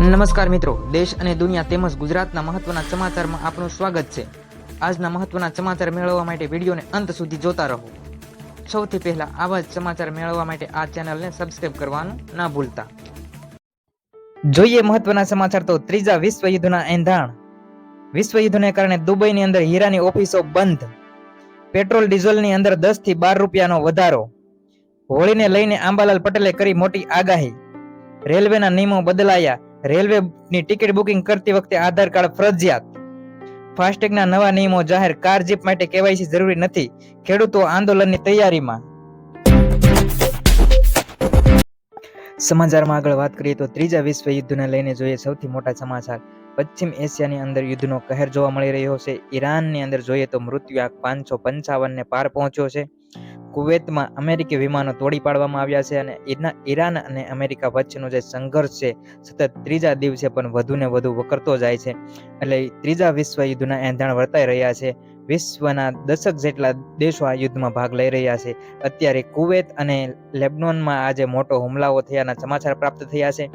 નમસ્કાર મિત્રો, દેશ અને દુનિયા તેમજ ગુજરાતના મહત્વના સમાચારમાં આપનું સ્વાગત છે। આજના મહત્વના સમાચાર મેળવવા માટે વિડીયોને અંત સુધી જોતા રહો। સૌથી પહેલા આવા જ સમાચાર મેળવવા માટે આ ચેનલને સબસ્ક્રાઇબ કરવાનું ના ભૂલતા। જોઈએ મહત્વના સમાચાર તો ત્રીજા વિશ્વયુદ્ધના એંધાણ। વિશ્વયુદ્ધને કારણે દુબઈની અંદર હીરાની ઓફિસો બંધ। પેટ્રોલ ડીઝલની અંદર 10 થી 12 રૂપિયાનો વધારો। હોળીને લઈને આંબાલાલ પટેલે કરી મોટી આગાહી। રેલવેના નિયમો બદલાયા। રેલવેની ટિકિટ બુકિંગ કરતી વખતે આધાર કાર્ડ ફરજિયાત। ફાસ્ટેગના નવા નિયમો જાહેર। કાર જીપ માટે કેવાયસી જરૂરી નથી। ખેડૂતો આંદોલનની તૈયારીમાં। સમાચારમાં આગળ વાત કરીએ તો ત્રીજા વિશ્વયુદ્ધને લઈને જોઈએ સૌથી મોટા સમાચાર। પશ્ચિમ એશિયાની અંદર યુદ્ધનો કહેર જોવા મળી રહ્યો છે। ઈરાનની અંદર જોઈએ તો મૃત્યુઆંક 555 ને પાર પહોંચ્યો છે। કુવૈતમાં અમેરિકી વિમાનો તોડી પાડવામાં આવ્યા છે અને ઈરાન અને અમેરિકા વચ્ચેનો જે સંઘર્ષ છે સતત ત્રીજા દિવસે પણ વધુ ને વધુ વકરતો જાય છે। એટલે ત્રીજા વિશ્વયુદ્ધના એંધાણ વર્તાઈ રહ્યા છે। વિશ્વના 10 જેટલા દેશો આ યુદ્ધમાં ભાગ લઈ રહ્યા છે। અત્યારે કુવૈત અને લેબનોનમાં આજે મોટો હુમલાઓ થયાના સમાચાર પ્રાપ્ત થયા છે।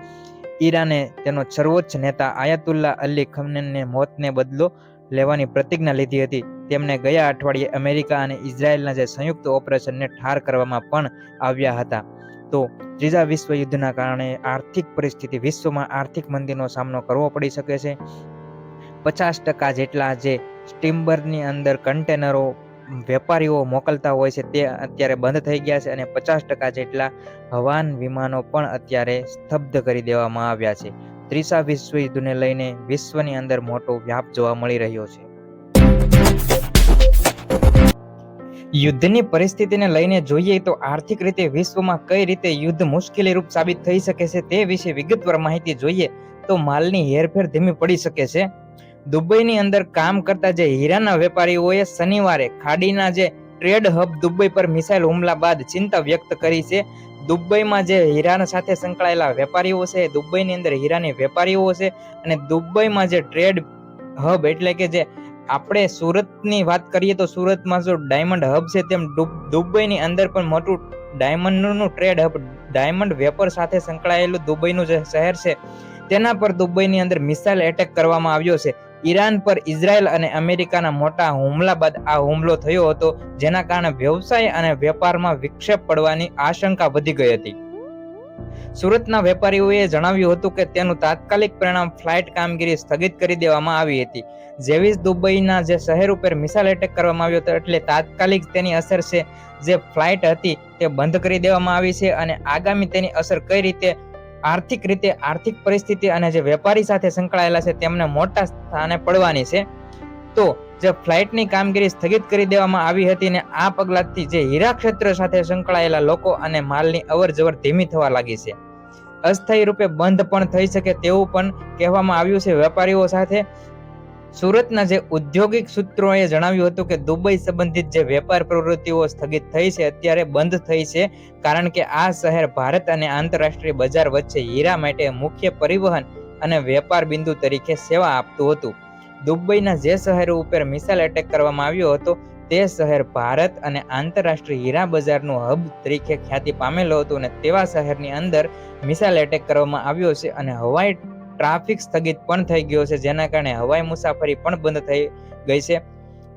ઈરાને તેનો સર્વોચ્ચ નેતા આયાતુલ્લા અલી ખમેનીને મોતને બદલો લેવાની પ્રતિજ્ઞા લીધી હતી। તેમને ગયા અઠવાડિયે અમેરિકા અને ઇઝરાયેલના જે સંયુક્ત ઓપરેશનને ઠાર કરવામાં પણ આવ્યા હતા। તો ત્રીજા વિશ્વયુદ્ધના કારણે આર્થિક પરિસ્થિતિ વિશ્વમાં આર્થિક મંદીનો સામનો કરવો પડી શકે છે। 50% જેટલા જે સ્ટીમરની અંદર કન્ટેનરો વેપારીઓ મોકલતા હોય છે તે અત્યારે બંધ થઈ ગયા છે અને 50% જેટલા હવાન વિમાનો પણ અત્યારે સ્તબ્ધ કરી દેવામાં આવ્યા છે। ત્રીજા વિશ્વયુદ્ધને લઈને વિશ્વની અંદર મોટો વ્યાપ જોવા મળી રહ્યો છે। યુદ્ધની પરિસ્થિતિને લઈને જોઈએ તો આર્થિક રીતે વિશ્વમાં કઈ રીતે યુદ્ધ મુશ્કેલી રૂપ સાબિત થઈ શકે છે તે વિશે વિગતવાર માહિતી જોઈએ તો માલની હેરફેર ધીમી પડી શકે છે। દુબઈની અંદર કામ કરતા જે હીરાના વેપારીઓએ શનિવારે ખાડીના જે ટ્રેડ હબ દુબઈ પર મિસાઇલ હુમલા બાદ ચિંતા વ્યક્ત કરી છે। દુબઈમાં જે હીરા સાથે સંકળાયેલા વેપારીઓ છે, દુબઈની અંદર હીરાની વેપારીઓ છે અને દુબઈમાં જે ટ્રેડ હબ એટલે કે જે આપણે સુરતની વાત કરીએ તો સુરતમાં જો ડાયમંડ હબ છે તેમ દુબઈની અંદર પણ મોટું ડાયમંડનું ટ્રેડ હબ ડાયમંડ વેપાર સાથે સંકળાયેલું દુબઈનું જે શહેર છે તેના પર દુબઈની અંદર મિસાઇલ એટેક કરવામાં આવ્યો છે। ઈરાન પર ઇઝરાયલ અને અમેરિકાના મોટા હુમલા બાદ આ હુમલો થયો હતો જેના કારણે વ્યવસાય અને વેપારમાં વિક્ષેપ પડવાની આશંકા વધી ગઈ હતી। સુરતના વેપારીઓએ જણાવ્યું હતું કે તેનું તાત્કાલિક પરિણામ ફ્લાઇટ કામગીરી સ્થગિત કરી દેવામાં આવી હતી। જેવી દુબઈના જે શહેર ઉપર મિસાઇલ એટેક કરવામાં આવ્યો હતો એટલે તાત્કાલિક તેની અસર છે જે ફ્લાઇટ હતી તે બંધ કરી દેવામાં આવી છે અને આગામી તેની અસર કઈ રીતે આર્થિક પરિસ્થિતિ અને જે વેપારી સાથે સંકળાયેલા છે તેમને મોટા સ્થાને પડવાની છે। તો જે ફ્લાઇટની કામગીરી સ્થગિત કરી દેવામાં આવી હતી ને આ પગલાથી જે હીરા ક્ષેત્ર સાથે સંકળાયેલા લોકો અને માલની અવર જવર ધીમી થવા લાગી છે। અસ્થાયી રૂપે બંધ પણ થઈ શકે તેવું પણ કહેવામાં આવ્યું છે વેપારીઓ સાથે। સુરતના જે ઔદ્યોગિક સૂત્રોએ જણાવ્યું હતું કે દુબઈ સંબંધિત જે વેપાર પ્રવૃત્તિઓ સ્થગિત થઈ છે અત્યારે બંધ થઈ છે કારણ કે આ શહેર ભારત અને આંતરરાષ્ટ્રીય બજાર વચ્ચે હીરા માટે મુખ્ય પરિવહન અને વેપાર બિંદુ તરીકે સેવા આપતું હતું। દુબઈના જે શહેરો ઉપર મિસાઇલ એટેક કરવામાં આવ્યો હતો તે શહેર ભારત અને આંતરરાષ્ટ્રીય હીરા બજારનું હબ તરીકે ખ્યાતિ પામેલું હતું અને તેવા શહેરની અંદર મિસાઇલ એટેક કરવામાં આવ્યો છે અને હવાઈ ટ્રાફિક સ્થગિત પણ થઈ ગયો છે જેના કારણે હવાઈ મુસાફરી પણ બંધ થઈ ગઈ છે।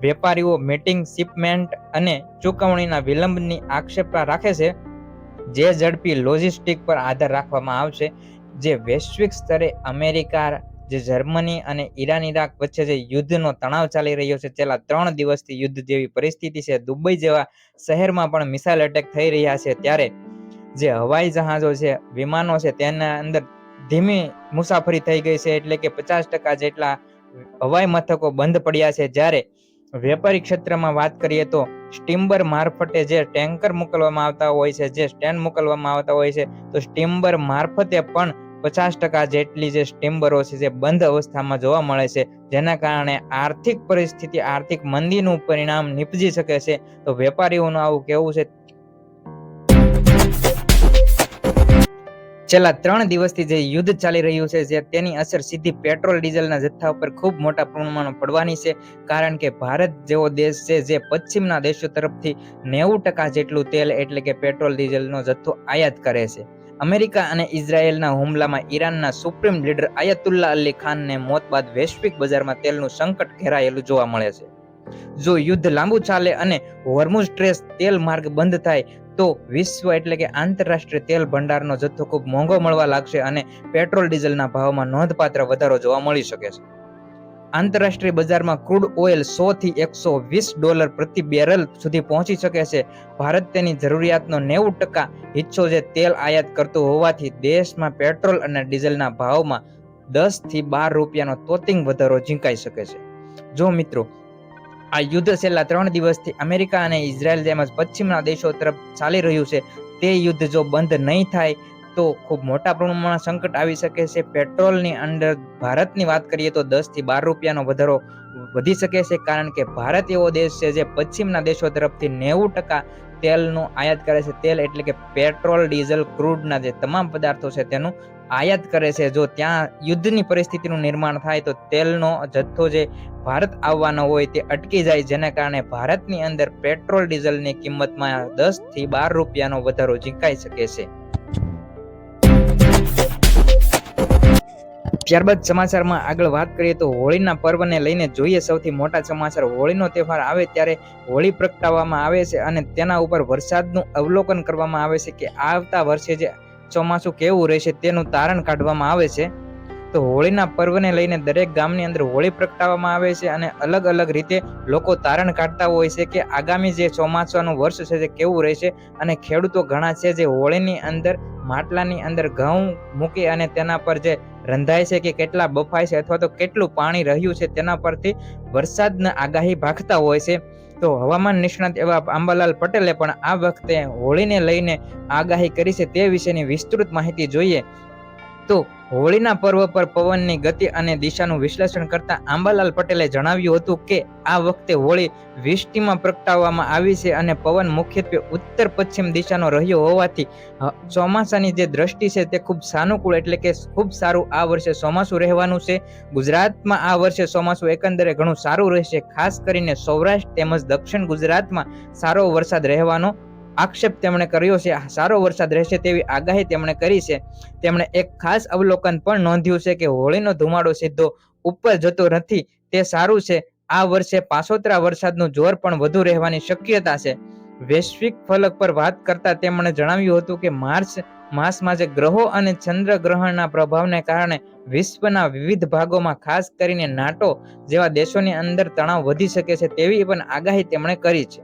વેપારીઓ મીટિંગ શિપમેન્ટ અને ચુકવણીના વિલંબની આક્ષેપા રાખે છે જે ઝડપી લોજિસ્ટિક પર આધાર રાખવામાં આવશે। જે વૈશ્વિક સ્તરે અમેરિકા જે જર્મની અને ઈરાક વચ્ચે જે યુદ્ધનો તણાવ ચાલી રહ્યો છે છેલ્લા 3 દિવસથી યુદ્ધ જેવી પરિસ્થિતિ છે। દુબઈ જેવા શહેરમાં પણ મિસાઇલ એટેક થઈ રહ્યા છે ત્યારે જે હવાઈ જહાજો છે વિમાનો છે તેના અંદર ધીમી મુસાફરી થઈ ગઈ છે એટલે કે 50% જેટલા હવાઈ મથકો બંધ પડ્યા છે। જ્યારે વેપારી ક્ષેત્રમાં વાત કરીએ તો સ્ટીમર મારફતે જે ટેન્કર મોકલવામાં આવતા હોય છે, જે સ્ટેન્ડ મોકલવામાં આવતા હોય છે તો સ્ટીમર મારફતે પણ 50% જેટલી જે સ્ટીમરો છે જે બંધ અવસ્થામાં જોવા મળે છે જેના કારણે આર્થિક પરિસ્થિતિ આર્થિક મંદીનું પરિણામ નીપજી શકે છે। તો વેપારીઓનું આવું કહેવું છે। છેલ્લા 3 દિવસથી જે યુદ્ધ ચાલી રહ્યું છે જે તેની અસર સીધી પેટ્રોલ ડીઝલના જથ્થા ઉપર ખૂબ મોટા પ્રમાણમાં પડવાની છે કારણ કે ભારત જેવો દેશ છે જે પશ્ચિમના દેશો તરફથી 90% જેટલું તેલ એટલે કે પેટ્રોલ ડીઝલનો જથ્થો આયાત કરે છે અમેરિકા અને ઇઝરાયેલના હુમલામાં ઈરાનના સુપ્રીમ લીડર આયતુલ્લા અલી ખાનને મોત બાદ વૈશ્વિક બજારમાં તેલનું સંકટ ઘેરાયેલું જોવા મળે છે. જો યુદ્ધ લાંબુ ચાલે અને હોર્મુઝ સ્ટ્રેસ તેલ માર્ગ બંધ થાય તો વિશ્વ એટલે કે આંતરરાષ્ટ્રીય તેલ ભંડારનો જથ્થો ખૂબ મોંઘો મળવા લાગશે અને પેટ્રોલ ડીઝલના ભાવમાં નોંધપાત્ર વધારો જોવા મળી શકે છે. આંતરરાષ્ટ્રીય બજારમાં ક્રૂડ ઓઇલ $100 થી $120 પ્રતિ બેરલ સુધી પહોંચી શકે છે. ભારત તેની જરૂરિયાતનો 90% હિસ્સો જે તેલ આયાત કરતું હોવાથી દેશમાં પેટ્રોલ અને ડીઝલના ભાવમાં 10 થી 12 રૂપિયાનો તોતિંગ વધારો ઝીંકાઈ શકે છે. જો મિત્રો આ યુદ્ધ છેલ્લા 3 દિવસથી અમેરિકા અને ઇઝરાયલ તેમજ પશ્ચિમના દેશો તરફ ચાલી રહ્યું છે. તે યુદ્ધ જો બંધ નહીં થાય તો ખૂબ મોટા પ્રમાણમાં સંકટ આવી શકે છે. પેટ્રોલની અંદર ભારતની વાત કરીએ તો 10 થી 12 રૂપિયાનો વધારો વધી શકે છે, કારણ કે ભારત એવો દેશ છે જે પશ્ચિમના દેશો તરફથી 90% તેલનું આયાત કરે છે. તેલ એટલે કે પેટ્રોલ, ડીઝલ, ક્રૂડના જે તમામ પદાર્થો છે તેનું આયાત કરે છે. જો ત્યાં યુદ્ધની પરિસ્થિતિનું નિર્માણ થાય તો તેલનો જથ્થો જે ભારત આવવાનો હોય તે અટકી જાય, જેના કારણે ભારતની અંદર પેટ્રોલ ડીઝલની કિંમતમાં 10 થી 12 રૂપિયાનો વધારો ઝીંકાઈ શકે છે. ત્યારબાદ સમાચારમાં આગળ વાત કરીએ તો હોળીના પર્વને લઈને જોઈએ સૌથી મોટા સમાચાર. હોળીનો તહેવાર આવે ત્યારે હોળી પ્રગટાવવામાં આવે છે અને તેના ઉપર વરસાદનું અવલોકન કરવામાં આવે છે કે આવતા વર્ષે જે ચોમાસું કેવું રહેશે તેનું તારણ કાઢવામાં આવે છે. તો હોળીના પર્વને લઈને દરેક ગામની અંદર હોળી પ્રગટાવવામાં આવે છે અને અલગ અલગ રીતે લોકો તારણ કાઢતા હોય છે કે આગામી જે ચોમાસાનું વર્ષ છે તે કેવું રહેશે. અને ખેડૂતો ઘણા છે જે હોળીની અંદર માટલાની અંદર ઘઉં મૂકી અને તેના પર જે રંધાય છે કે કેટલા બફાય છે અથવા તો કેટલું પાણી રહ્યું છે તેના પરથી વરસાદની આગાહી ભાખતા હોય છે. તો હવામાન નિષ્ણાત એવા આંબાલાલ પટેલે પણ આ વખતે હોળીને લઈને આગાહી કરી છે. તે વિશેની વિસ્તૃત માહિતી જોઈએ તો હોળીના પર્વ પર પવનની ગતિ અને દિશાનું વિશ્લેષણ કરતા આંબાલાલ પટેલે જણાવ્યું હતું કે આ વખતે હોળી 20 પ્રગટાવવામાં આવી છે અને પવન મુખ્યત્વે ઉત્તર પશ્ચિમ દિશાનો રહ્યો હોવાથી ચોમાસાની જે દ્રષ્ટિ છે તે ખૂબ સાનુકૂળ એટલે કે ખૂબ સારું આ વર્ષે ચોમાસું રહેવાનું છે. ગુજરાતમાં આ વર્ષે ચોમાસું એકંદરે ઘણું સારું રહેશે. ખાસ કરીને સૌરાષ્ટ્ર તેમજ દક્ષિણ ગુજરાતમાં સારો વરસાદ રહેવાનો આક્ષેપ તેમણે કર્યો છે. સારો વરસાદ રહેશે તેવી આગાહી તેમણે કરી છે. તેમણે એક ખાસ અવલોકન પણ નોંધ્યું છે કે હોળીનો ધુમાડો સીધો ઉપર જતો નથી, તે સારું છે. આ વર્ષે પાછોતરા વરસાદનું જોર પણ વધુ રહેવાની શક્યતા છે. વૈશ્વિક ફલક પર વાત કરતા તેમણે જણાવ્યું હતું કે માર્ચ માસમાં જે ગ્રહો અને ચંદ્ર ગ્રહણના પ્રભાવને કારણે વિશ્વના વિવિધ ભાગોમાં ખાસ કરીને નાટો જેવા દેશોની અંદર તણાવ વધી શકે છે તેવી પણ આગાહી તેમણે કરી છે.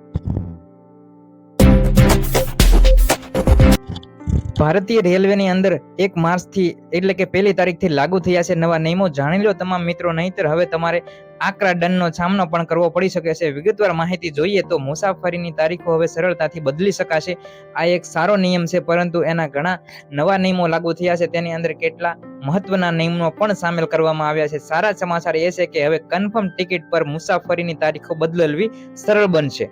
ભારતીય રેલવેની અંદર 1 માર્ચથી એટલે કે 1 તારીખથી લાગુ થયા છે નવા નિયમો. જાણી લો તમામ મિત્રો, નહીંતર હવે તમારે આકરા દંડનો સામનો પણ કરવો પડી શકે છે. વિગતવાર માહિતી જોઈએ તો મુસાફરીની તારીખો હવે સરળતાથી બદલી શકાશે. આ એક સારો નિયમ છે, પરંતુ એના ઘણા નવા નિયમો લાગુ થયા છે. તેની અંદર કેટલા મહત્વના નિયમો પણ સામેલ કરવામાં આવ્યા છે. સારા સમાચાર એ છે કે હવે કન્ફર્મ ટિકિટ પર મુસાફરીની તારીખો બદલવી સરળ બનશે.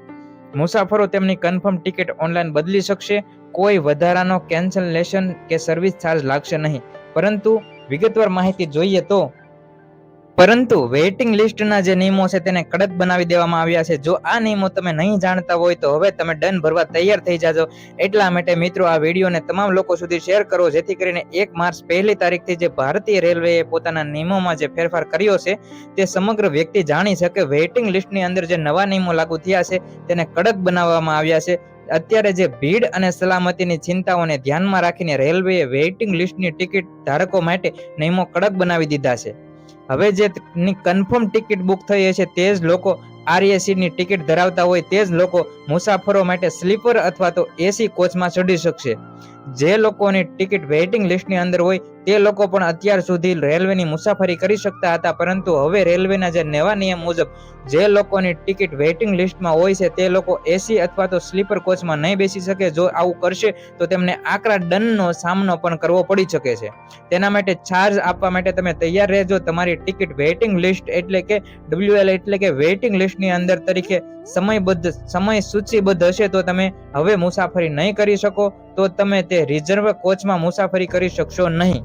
મુસાફરો તેમની કન્ફર્મ ટિકિટ ઓનલાઈન બદલી શકશે. કોઈ વધારાનો કેન્સલેશન કે સર્વિસ ચાર્જ લાગશે નહીં. પરંતુ વિગતવાર માહિતી જોઈએ તો વેઇટિંગ લિસ્ટના જે નિયમો છે તેને કડક બનાવી દેવામાં આવ્યા છે. જો આ નિયમો તમે નહીં જાણતા હોય તો હવે તમે દંડ ભરવા તૈયાર થઈ જાજો. એટલા માટે મિત્રો આ વિડીયોને તમામ લોકો સુધી શેર કરો, જેથી કરીને 1 માર્ચ 1 તારીખથી જે ભારતીય રેલવેએ પોતાના નિયમોમાં જે ફેરફાર કર્યો છે તે સમગ્ર વ્યક્તિ જાણી શકે. વેઇટિંગ લિસ્ટની અંદર જે નવા નિયમો લાગુ થયા છે તેને કડક બનાવવામાં આવ્યા છે. અત્યારે જે ભીડ અને સલામતીની ચિંતાઓને ધ્યાનમાં રાખીને રેલવેએ વેઇટિંગ લિસ્ટની ટિકિટ ધારકો માટે નિયમો કડક બનાવી દીધા છે. હવે જે કન્ફર્મ ટિકિટ બુક થઈ છે તે જ લોકો RACની ટિકિટ ધરાવતા હોય તે જ લોકો મુસાફરો માટે સ્લીપર અથવા તો AC કોચમાં ચડી શકશે. જે લોકોની ટિકિટ વેઇટિંગ લિસ્ટની અંદર હોય તે લોકો પણ અત્યાર સુધી રેલવેની મુસાફરી કરી શકતા હતા, પરંતુ હવે રેલવેના જે નવા નિયમ મુજબ જે લોકોની ટિકિટ વેઇટિંગ લિસ્ટમાં હોય છે તે લોકો AC અથવા તો સ્લીપર કોચમાં નહીં બેસી શકે. જો આવું કરશે તો તેમને આકરા દંડનો સામનો પણ કરવો પડી શકે છે. તેના માટે ચાર્જ આપવા માટે તમે તૈયાર રહેજો. તમારી ટિકિટ વેઇટિંગ લિસ્ટ એટલે કે WL એટલે કે વેઇટિંગ લિસ્ટની અંદર તરીકે સમય સૂચિબદ્ધ હશે તો તમે હવે મુસાફરી નહીં કરી શકો, તો તમે તે રિઝર્વ કોચમાં મુસાફરી કરી શકશો નહીં.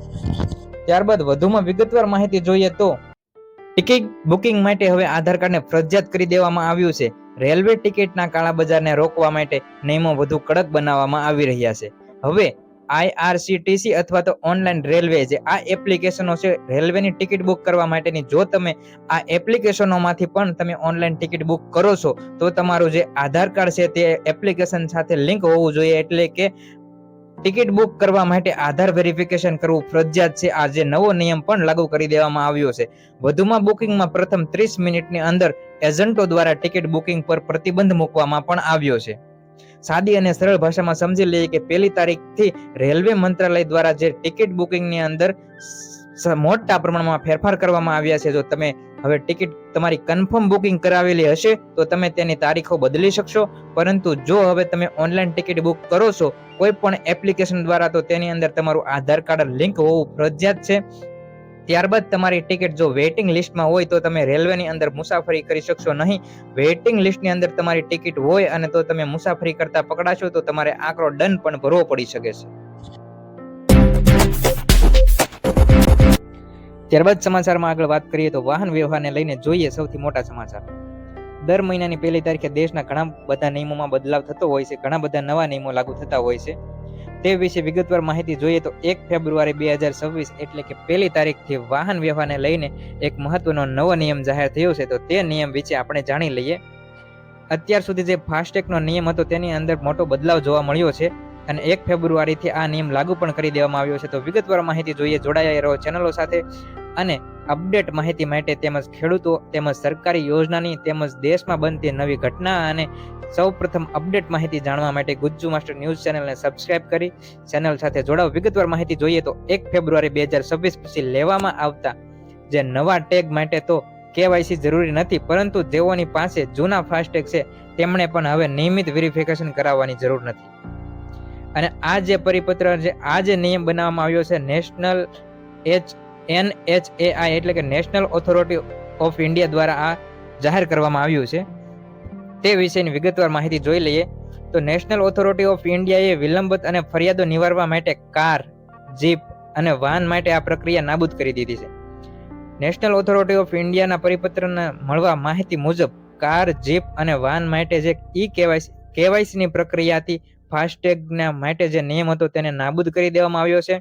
ત્યારબાદ વધુમાં વિગતવાર માહિતી જોઈએ તો ટિકિટ બુકિંગ માટે હવે આધાર કાર્ડને ફરજિયાત કરી દેવામાં આવ્યું છે. રેલવે ટિકિટના કાળા બજારને રોકવા માટે નિયમો વધુ કડક બનાવવામાં આવી રહ્યા છે. હવે IRCTC અથવા તો ઓનલાઈન રેલવે જે આ એપ્લિકેશનો છે રેલવેની ટિકિટ બુક કરવા માટેની, જો તમે આ એપ્લિકેશનોમાંથી પણ તમે ઓનલાઈન ટિકિટ બુક કરો છો તો તમારું જે આધાર કાર્ડ છે તે એપ્લિકેશન સાથે લિંક હોવું જોઈએ. એટલે કે ટિકિટ બુક કરવા માટે આધાર વેરિફિકેશન કરવું ફરજિયાત છે. આ જે નવો નિયમ પણ લાગુ કરી દેવામાં આવ્યો છે. વધુમાં બુકિંગમાં પ્રથમ 30 મિનિટની અંદર એજન્ટો દ્વારા ટિકિટ બુકિંગ પર પ્રતિબંધ મૂકવામાં પણ આવ્યો છે. સાદી અને સરળ ભાષામાં સમજી લઈએ કે 1 તારીખથી રેલવે મંત્રાલય દ્વારા જે ટિકિટ બુકિંગની અંદર મોટા પ્રમાણમાં ફેરફાર કરવામાં આવ્યા છે. જો તમે હવે ટિકિટ તમારી કન્ફર્મ બુકિંગ કરાવેલી હશે તો તમે તેની તારીખો બદલી શકશો, પરંતુ જો હવે તમે ઓનલાઈન ટિકિટ બુક કરો છો કોઈ પણ એપ્લિકેશન દ્વારા તો તેની અંદર તમારું આધાર કાર્ડ લિંક હોવું ફરજિયાત છે. ત્યારબાદ તમારી ટિકિટ જો વેઇટિંગ લિસ્ટમાં હોય તો તમે રેલવેની અંદર મુસાફરી કરી શકશો નહીં. વેઇટિંગ લિસ્ટની અંદર તમારી ટિકિટ હોય અને તો તમે મુસાફરી કરતા પકડાશો તો તમારે આકરો દંડ પણ ભરવો પડી શકે છે. ત્યારબાદ સમાચારમાં આગળ વાત કરીએ તો વાહન વ્યવહારને લઈને જોઈએ સૌથી મોટા સમાચાર. દર મહિનાની 1 તારીખે દેશના ઘણા બધા નિયમોમાં બદલાવ થતો હોય છે, ઘણા બધા નવા નિયમો લાગુ થતા હોય છે. તે વિશે વિગતવાર માહિતી જોઈએ તો 1 ફેબ્રુઆરી 2026 એટલે કે 1 તારીખથી વાહન વ્યવહારને લઈને એક મહત્વનો નવો નિયમ જાહેર થયો છે. તો તે નિયમ વિશે આપણે જાણી લઈએ. અત્યાર સુધી જે ફાસ્ટેગનો નિયમ હતો તેની અંદર મોટો બદલાવ જોવા મળ્યો છે અને 1 ફેબ્રુઆરીથી આ નિયમ લાગુ પણ કરી દેવામાં આવ્યો છે. તો વિગતવાર માહિતી જોઈએ, જોડાયા રહો ચેનલો સાથે અને અપડેટ માહિતી માટે તેમજ ખેડૂતો તેમજ સરકારી યોજનાની તેમજ દેશમાં બનતી નવી ઘટના અને સૌપ્રથમ અપડેટ માહિતી જાણવા માટે ગુજ્જુ માસ્ટર ન્યૂઝ ચેનલને સબસ્ક્રાઇબ કરી ચેનલ સાથે જોડાવ. વિગતવાર માહિતી જોઈએ તો 1 ફેબ્રુઆરી 2026 પછી લેવામાં આવતા જે નવા ટેગ માટે તો KYC જરૂરી નથી, પરંતુ જેઓની પાસે જૂના ફાસ્ટેગ છે તેમણે પણ હવે નિયમિત વેરિફિકેશન કરાવવાની જરૂર નથી. અને આ જે પરિપત્ર આ જે નિયમ બનાવવામાં આવ્યો છે નેશનલ NHAI એટલે કે નેશનલ ઓથોરિટી ઓફ ઇન્ડિયા દ્વારા આ જાહેર કરવામાં આવ્યું છે. તે વિશેની વિગતવાર માહિતી જોઈ લઈએ તો નેશનલ ઓથોરિટી ઓફ ઇન્ડિયાએ વિલંબિત અને ફરિયાદો નિવારવા માટે કાર, જીપ અને વાહન માટે આ પ્રક્રિયા નાબૂદ કરી દીધી છે. નેશનલ ઓથોરિટી ઓફ ઇન્ડિયાના પરિપત્રના મળવા માહિતી મુજબ કાર, જીપ અને વાહન માટે જે KYCની પ્રક્રિયાથી ફાસ્ટેગના માટે જે નિયમ હતો તેને નાબૂદ કરી દેવામાં આવ્યો છે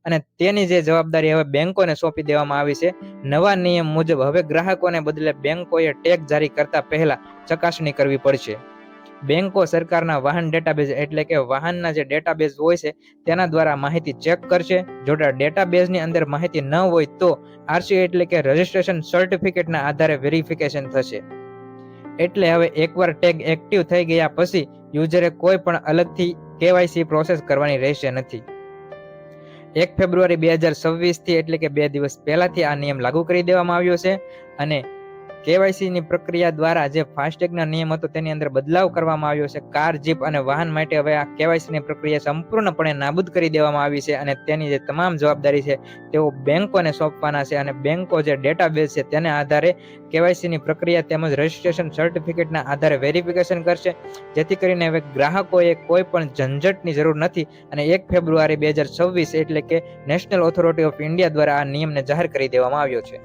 અને તેની જે જવાબદારી હવે બેંકોને સોંપી દેવામાં આવી છે. નવા નિયમ મુજબ હવે ગ્રાહકોને બદલે બેંકોએ ટેગ જારી કરતા પહેલા ચકાસણી કરવી પડશે. બેંકો સરકારના વાહન ડેટાબેઝ એટલે કે વાહનના જે ડેટાબેઝ હોય છે તેના દ્વારા માહિતી ચેક કરશે. જો ડેટાબેઝની અંદર માહિતી ન હોય તો RC એટલે કે રજિસ્ટ્રેશન સર્ટિફિકેટના આધારે વેરિફિકેશન થશે. એટલે હવે એકવાર ટેગ એક્ટિવ થઈ ગયા પછી યુઝરે કોઈ પણ અલગથી KYC પ્રોસેસ કરવાની રહેશે નથી. 1 ફેબ્રુઆરી 2026 થી એટલે કે 2 દિવસ પહેલાથી આ નિયમ લાગુ કરી દેવામાં આવ્યો છે અને KYCની પ્રક્રિયા દ્વારા જે ફાસ્ટેગના નિયમ હતો તેની અંદર બદલાવ કરવામાં આવ્યો છે. કાર, જીપ અને વાહન માટે હવે આ KYCની પ્રક્રિયા સંપૂર્ણપણે નાબૂદ કરી દેવામાં આવી છે અને તેની જે તમામ જવાબદારી છે તેઓ બેંકોને સોંપવાના છે અને બેંકો જે ડેટાબેઝ છે તેના આધારે KYCની પ્રક્રિયા તેમજ રજિસ્ટ્રેશન સર્ટિફિકેટના આધારે વેરિફિકેશન કરશે, જેથી કરીને હવે ગ્રાહકોએ કોઈ પણ ઝંઝટની જરૂર નથી અને 1 ફેબ્રુઆરી 2026 એટલે કે નેશનલ ઓથોરિટી ઓફ ઇન્ડિયા દ્વારા આ નિયમને જાહેર કરી દેવામાં આવ્યો છે.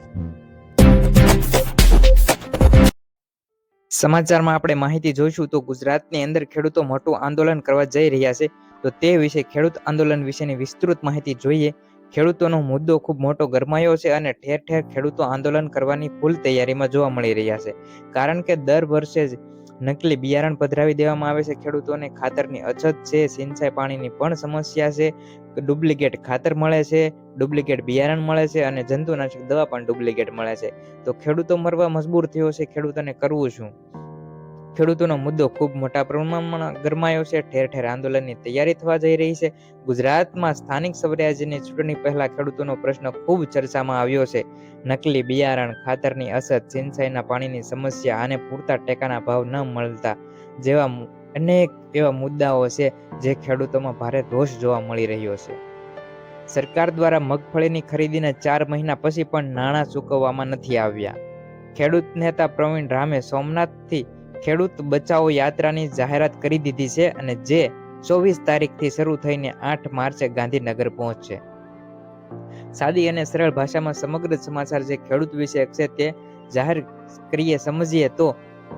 સમાચારમાં આપણે માહિતી જોઈશું તો ગુજરાતની અંદર ખેડૂતો મોટું આંદોલન કરવા જઈ રહ્યા છે. તો તે વિશે ખેડૂત આંદોલન વિશેની વિસ્તૃત માહિતી જોઈએ. ખેડૂતોનો મુદ્દો ખૂબ મોટો ગરમાયો છે અને ઠેર ઠેર ખેડૂતો આંદોલન કરવાની ફૂલ તૈયારીમાં જોવા મળી રહ્યા છે. કારણ કે દર વર્ષે જ નકલી બિયારણ પધરાવી દેવામાં આવે છે ખેડૂતોને, ખાતરની અછત છે, સિંચાઈ પાણીની પણ સમસ્યા છે, ડુપ્લિકેટ ખાતર મળે છે, ડુપ્લિકેટ બિયારણ મળે છે અને જંતુનાશક દવા પણ ડુપ્લિકેટ મળે છે. તો ખેડૂતો મરવા મજબૂર થયો છે. ખેડૂતોને કરવું શું? ખેડૂતોનો મુદ્દો ખૂબ મોટા પ્રમાણમાં ગરમાયો છે. ઠેર ઠેર આંદોલનની તૈયારી થવા જઈ રહી છે. ગુજરાતમાં સ્થાનિક સ્વરાજ્યની ચૂંટણી પહેલા ખેડૂતોનો પ્રશ્ન ખૂબ ચર્ચામાં આવ્યો છે. નકલી બિયારણ, ખાતરની અછત, સિંચાઈના પાણીની સમસ્યા અને પૂરતા ટેકાના ભાવ ન મળતા જેવા અનેક એવા મુદ્દાઓ છે જે ખેડૂતોમાં ભારે રોષ જોવા મળી રહ્યો છે. સરકાર દ્વારા મગફળીની ખરીદીને 4 મહિના પછી પણ નાણાં ચૂકવવામાં નથી આવ્યા. ખેડૂત નેતા પ્રવીણ રામે સોમનાથથી ખેડૂત બચાવો યાત્રાની જાહેરાત કરી દીધી છે અને જે 24 તારીખથી શરૂ થઈને 8 માર્ચે ગાંધીનગર પહોંચશે. સાદી અને સરળ ભાષામાં સમગ્ર સમાચાર જે ખેડૂત વિશે છે તે જાહેર કરીએ સમજીએ તો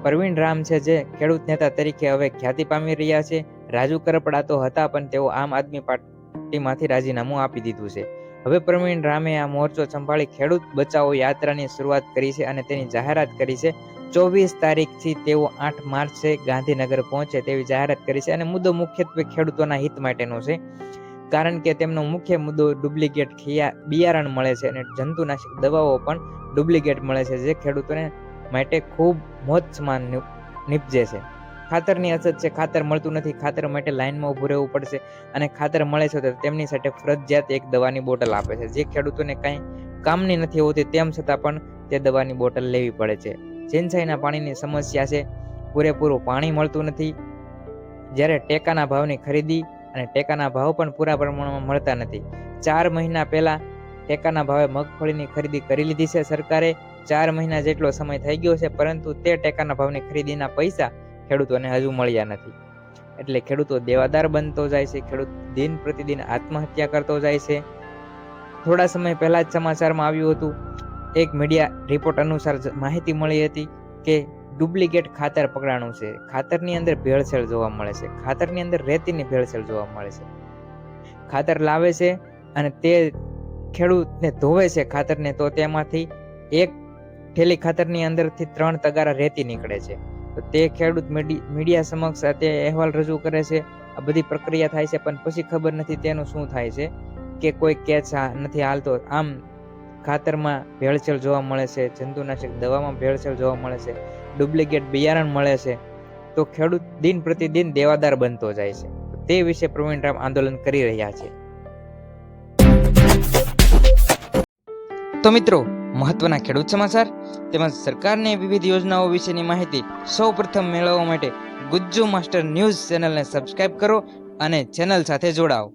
પ્રવીણ રામ છે જે ખેડૂત નેતા તરીકે હવે ખ્યાતિ પામી રહ્યા છે. રાજુ કરપડા તો હતા પણ તેઓ આમ આદમી પાર્ટીમાંથી રાજીનામું આપી દીધું છે. હવે પ્રવીણ રામે આ મોરચો સંભાળી ખેડૂત બચાવો યાત્રાની શરૂઆત કરી છે અને તેની જાહેરાત કરી છે. 24 તારીખથી તેઓ 8 માર્ચે ગાંધીનગર પહોંચે તેવી જાહેરાત કરી છે અને મુદ્દો મુખ્યત્વે ખેડૂતોના હિત માટેનો છે. કારણ કે તેમનો મુખ્ય મુદ્દો ડુપ્લિકેટ બિયારણ મળે છે અને જંતુનાશક દવાઓ પણ ડુપ્લિકેટ મળે છે, જે ખેડૂતોને માટે ખૂબ મોત સમાન નીપજે છે. ખાતરની અછત છે, ખાતર મળતું નથી, ખાતર માટે લાઇનમાં ઊભું રહેવું પડશે અને ખાતર મળે છે તો તેમની સાથે ફરજિયાત એક દવાની બોટલ આપે છે, જે ખેડૂતોને કાંઈ કામની નથી હોતી, તેમ છતાં પણ તે દવાની બોટલ લેવી પડે છે. સિંચાઈના પાણીની સમસ્યા છે, પૂરેપૂરું પાણી મળતું નથી. જ્યારે ટેકાના ભાવની ખરીદી અને ટેકાના ભાવ પણ પૂરા પ્રમાણમાં મળતા નથી. 4 મહિના પહેલા ટેકાના ભાવે મગફળીની ખરીદી કરી લીધી છે સરકારે. 4 મહિના જેટલો સમય થઈ ગયો છે, પરંતુ તે ટેકાના ભાવની ખરીદીના પૈસા ખેડૂતોને હજુ મળ્યા નથી. એટલે ખેડૂતો દેવાદાર બનતો જાય છે, ખેડૂત દિન પ્રતિદિન આત્મહત્યા કરતો જાય છે. થોડા સમય પહેલા જ સમાચારમાં આવ્યું હતું, એક મીડિયા રિપોર્ટ અનુસાર માહિતી મળી હતી કે ડુપ્લિકેટ ખાતર પકડાણું છે. ખાતરની અંદર ભેળસેળ જોવા મળે છે, ખાતરની અંદર રેતીની ભેળસેળ જોવા મળે છે. ખાતર લાવે છે અને તે ખેડૂતને ધોવે છે ખાતરને, તો તેમાંથી એક થેલી ખાતરની અંદરથી 3 તગારા રેતી નીકળે છે. તો તે ખેડૂત મીડિયા સમક્ષ તે અહેવાલ રજૂ કરે છે. આ બધી પ્રક્રિયા થાય છે, પણ પછી ખબર નથી તેનું શું થાય છે કે કોઈ કેચ નથી હાલતો. આમ ખાતરમાં ભેળસેળ જોવા મળે છે, જંતુનાશક દવામાં ભેળસેળ જોવા મળે છે, ડુપ્લિકેટ બિયારણ મળે છે. તો ખેડૂત દિન પ્રતિદિન દેવાદાર બનતો જાય છે. તે વિશે પ્રવીણ રામ આંદોલન કરી રહ્યા છે. તો મિત્રો, મહત્વના ખેડૂત સમાચાર તેમજ સરકારની વિવિધ યોજનાઓ વિશેની માહિતી સૌપ્રથમ મેળવવા માટે ગુજ્જુ માસ્ટર ન્યૂઝ ચેનલને સબસ્ક્રાઇબ કરો અને ચેનલ સાથે જોડાઓ.